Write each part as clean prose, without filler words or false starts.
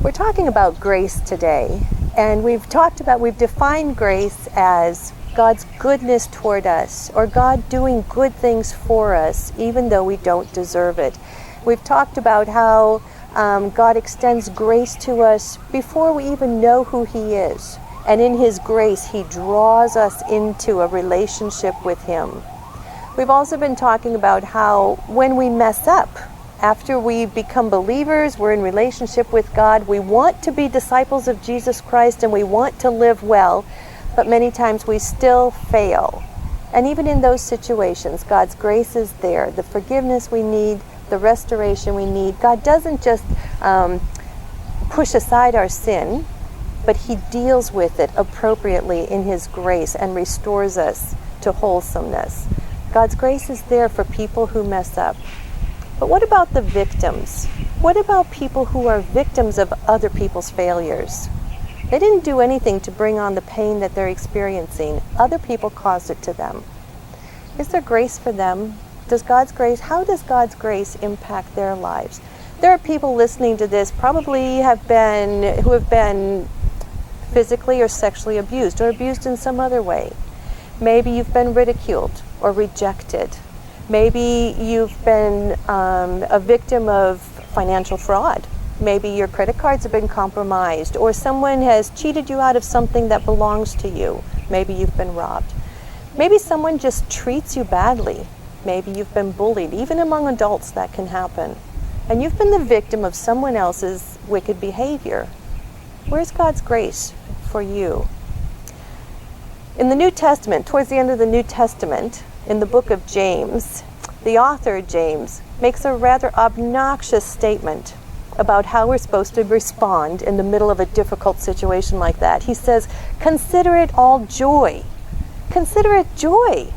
We're talking about grace today, and we've defined grace as God's goodness toward us, or God doing good things for us even though we don't deserve it. We've talked about how God extends grace to us before we even know who He is, and in His grace He draws us into a relationship with Him. We've also been talking about how when we mess up, after we become believers, we're in relationship with God, we want to be disciples of Jesus Christ and we want to live well, but many times we still fail. And even in those situations, God's grace is there, the forgiveness we need, the restoration we need. God doesn't just push aside our sin, but He deals with it appropriately in His grace and restores us to wholesomeness. God's grace is there for people who mess up. But what about the victims? What about people who are victims of other people's failures? They didn't do anything to bring on the pain that they're experiencing. Other people caused it to them. Is there grace for them? How does God's grace impact their lives? There are people listening to this probably who have been physically or sexually abused, or abused in some other way. Maybe you've been ridiculed or rejected. Maybe you've been a victim of financial fraud. Maybe your credit cards have been compromised, or someone has cheated you out of something that belongs to you. Maybe you've been robbed. Maybe someone just treats you badly. Maybe you've been bullied. Even among adults that can happen. And you've been the victim of someone else's wicked behavior. Where's God's grace for you? In the New Testament, towards the end of the New Testament, in the book of James, the author James makes a rather obnoxious statement about how we're supposed to respond in the middle of a difficult situation like that. He says, "Consider it all joy. Consider it joy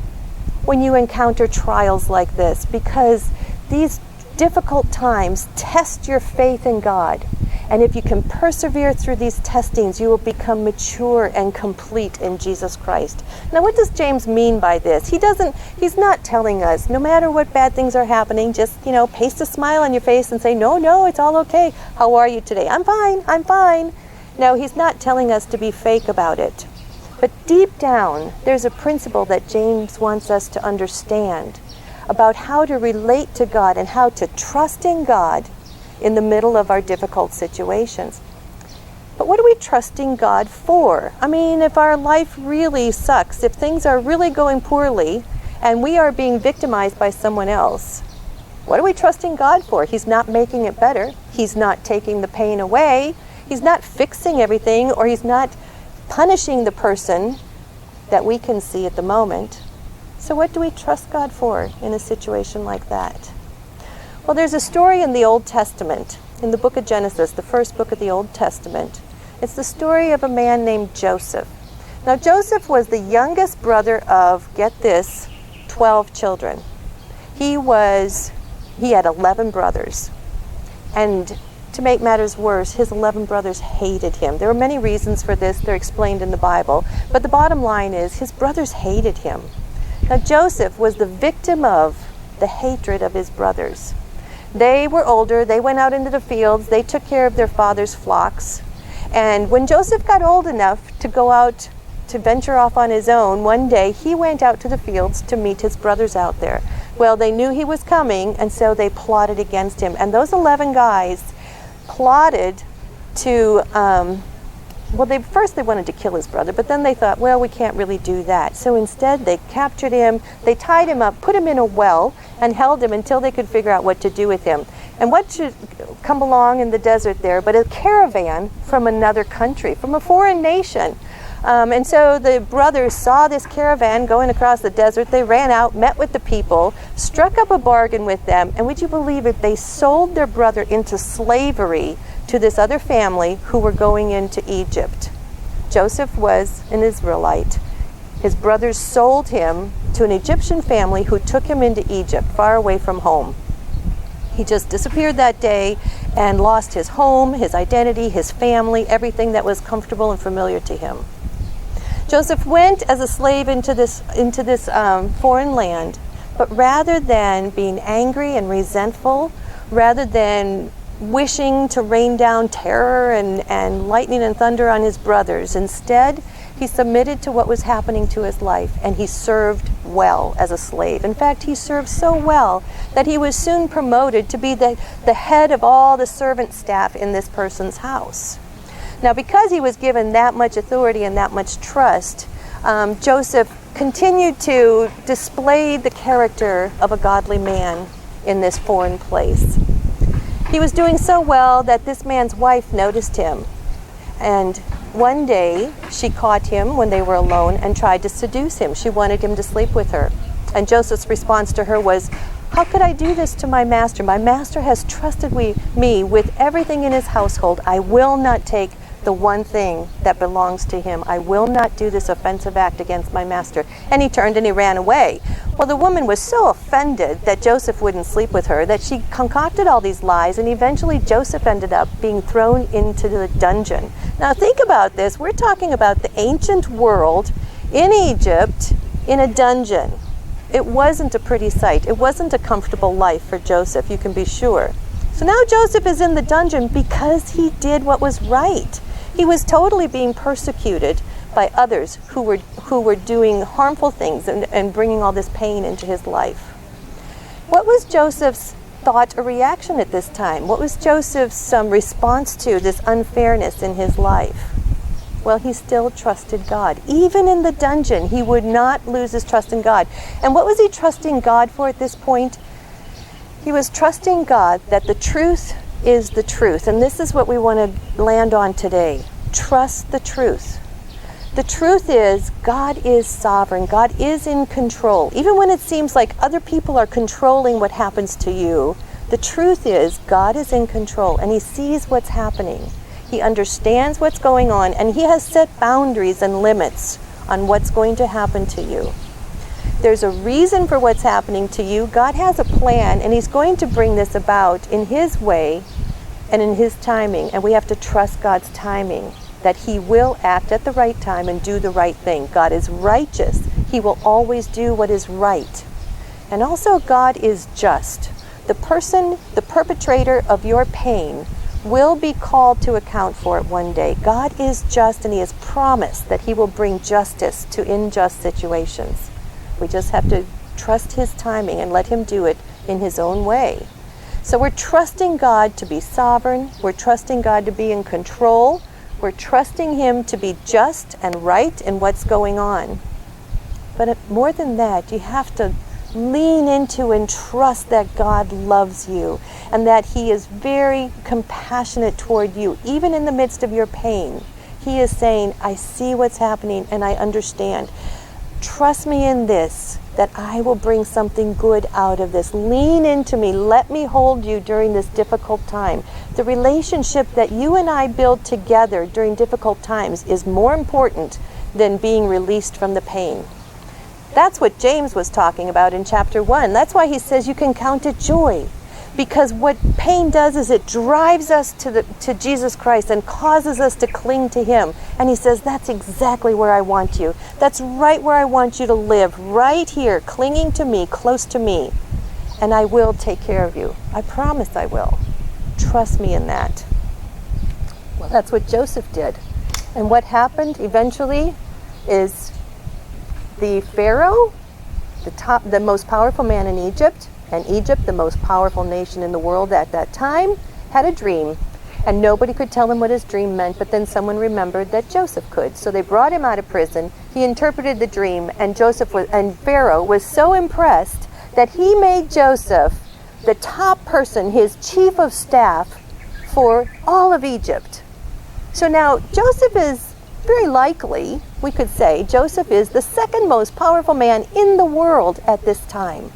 when you encounter trials like this, because these difficult times test your faith in God. And if you can persevere through these testings, you will become mature and complete in Jesus Christ." Now, what does James mean by this? He's not telling us, no matter what bad things are happening, just, paste a smile on your face and say, no, it's all okay. How are you today? I'm fine. No, he's not telling us to be fake about it. But deep down, there's a principle that James wants us to understand about how to relate to God and how to trust in God in the middle of our difficult situations. But what are we trusting God for? I mean, if our life really sucks, if things are really going poorly, and we are being victimized by someone else, what are we trusting God for? He's not making it better. He's not taking the pain away. He's not fixing everything, or He's not punishing the person that we can see at the moment. So what do we trust God for in a situation like that? Well, there's a story in the Old Testament, in the book of Genesis, the first book of the Old Testament. It's the story of a man named Joseph. Now, Joseph was the youngest brother of, get this, 12 children. He had 11 brothers. And to make matters worse, his 11 brothers hated him. There are many reasons for this. They're explained in the Bible. But the bottom line is, his brothers hated him. Now, Joseph was the victim of the hatred of his brothers. They were older, they went out into the fields, they took care of their father's flocks. And when Joseph got old enough to go out to venture off on his own, one day he went out to the fields to meet his brothers out there. Well, they knew he was coming, and so they plotted against him. And those 11 guys plotted to, first they wanted to kill his brother, but then they thought, well, we can't really do that. So instead they captured him, they tied him up, put him in a well, and held him until they could figure out what to do with him. And what should come along in the desert there but a caravan from another country, from a foreign nation. And so the brothers saw this caravan going across the desert. They ran out, met with the people, struck up a bargain with them, and would you believe it, they sold their brother into slavery to this other family who were going into Egypt. Joseph was an Israelite. His brothers sold him to an Egyptian family who took him into Egypt, far away from home. He just disappeared that day and lost his home, his identity, his family, everything that was comfortable and familiar to him. Joseph went as a slave into this foreign land, but rather than being angry and resentful, rather than wishing to rain down terror and lightning and thunder on his brothers. Instead, he submitted to what was happening to his life, and he served well as a slave. In fact, he served so well that he was soon promoted to be the head of all the servant staff in this person's house. Now, because he was given that much authority and that much trust, Joseph continued to display the character of a godly man in this foreign place. He was doing so well that this man's wife noticed him. And one day, she caught him when they were alone and tried to seduce him. She wanted him to sleep with her. And Joseph's response to her was, "How could I do this to my master? My master has trusted me with everything in his household. I will not take the one thing that belongs to him. I will not do this offensive act against my master." And he turned and he ran away. Well, the woman was so offended that Joseph wouldn't sleep with her that she concocted all these lies, and eventually Joseph ended up being thrown into the dungeon. Now think about this. We're talking about the ancient world in Egypt in a dungeon. It wasn't a pretty sight. It wasn't a comfortable life for Joseph, you can be sure. So now Joseph is in the dungeon because he did what was right. He was totally being persecuted by others who were doing harmful things and bringing all this pain into his life. What was Joseph's thought or reaction at this time? What was Joseph's response to this unfairness in his life? Well, he still trusted God. Even in the dungeon, he would not lose his trust in God. And what was he trusting God for at this point? He was trusting God that the truth is the truth. And this is what we want to land on today. Trust the truth. The truth is, God is sovereign. God is in control. Even when it seems like other people are controlling what happens to you, the truth is, God is in control and he sees what's happening. He understands what's going on, and he has set boundaries and limits on what's going to happen to you. There's a reason for what's happening to you. God has a plan, and he's going to bring this about in his way and in his timing, and we have to trust God's timing, that he will act at the right time and do the right thing. God is righteous. He will always do what is right. And also, God is just. The perpetrator of your pain will be called to account for it one day. God is just, and he has promised that he will bring justice to unjust situations. We just have to trust his timing and let him do it in his own way. So we're trusting God to be sovereign. We're trusting God to be in control. We're trusting him to be just and right in what's going on. But more than that, you have to lean into and trust that God loves you and that he is very compassionate toward you, even in the midst of your pain. He is saying, I see what's happening and I understand. Trust me in this, that I will bring something good out of this. Lean into me. Let me hold you during this difficult time. The relationship that you and I build together during difficult times is more important than being released from the pain. That's what James was talking about in chapter 1. That's why he says you can count it joy. Because what pain does is it drives us to Jesus Christ and causes us to cling to him. And he says, that's exactly where I want you. That's right where I want you to live, right here, clinging to me, close to me. And I will take care of you. I promise I will. Trust me in that. Well, that's what Joseph did. And what happened eventually is the Pharaoh, the most powerful man in Egypt, and Egypt, the most powerful nation in the world at that time, had a dream. And nobody could tell him what his dream meant, but then someone remembered that Joseph could. So they brought him out of prison. He interpreted the dream, and Pharaoh was so impressed that he made Joseph the top person, his chief of staff, for all of Egypt. So now Joseph is very likely, we could say, Joseph is the second most powerful man in the world at this time,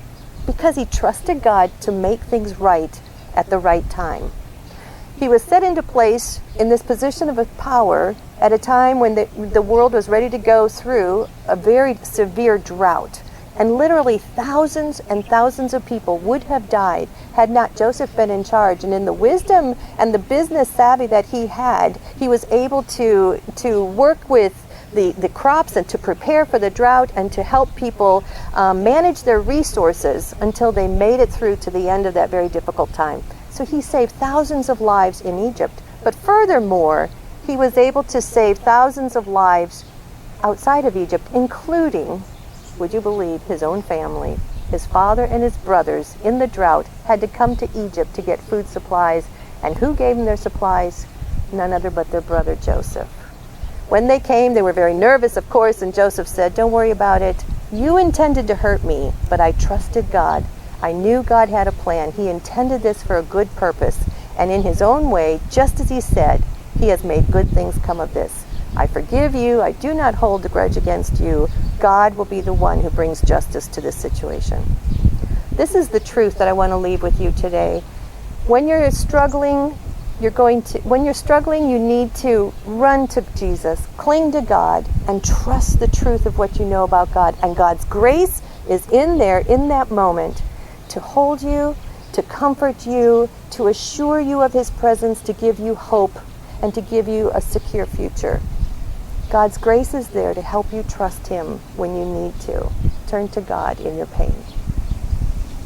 because he trusted God to make things right at the right time. He was set into place in this position of power at a time when the world was ready to go through a very severe drought. And literally thousands and thousands of people would have died had not Joseph been in charge. And in the wisdom and the business savvy that he had, he was able to work with the crops and to prepare for the drought and to help people manage their resources until they made it through to the end of that very difficult time. So he saved thousands of lives in Egypt. But furthermore, he was able to save thousands of lives outside of Egypt, including, would you believe, his own family. His father and his brothers in the drought had to come to Egypt to get food supplies. And who gave them their supplies? None other but their brother Joseph. When they came, they were very nervous, of course, and Joseph said, "Don't worry about it. You intended to hurt me, but I trusted God. I knew God had a plan. He intended this for a good purpose. And in his own way, just as he said, he has made good things come of this. I forgive you. I do not hold a grudge against you. God will be the one who brings justice to this situation." This is the truth that I want to leave with you today. When you're struggling, you need to run to Jesus, cling to God, and trust the truth of what you know about God. And God's grace is in there in that moment to hold you, to comfort you, to assure you of his presence, to give you hope, and to give you a secure future. God's grace is there to help you trust him when you need to. Turn to God in your pain.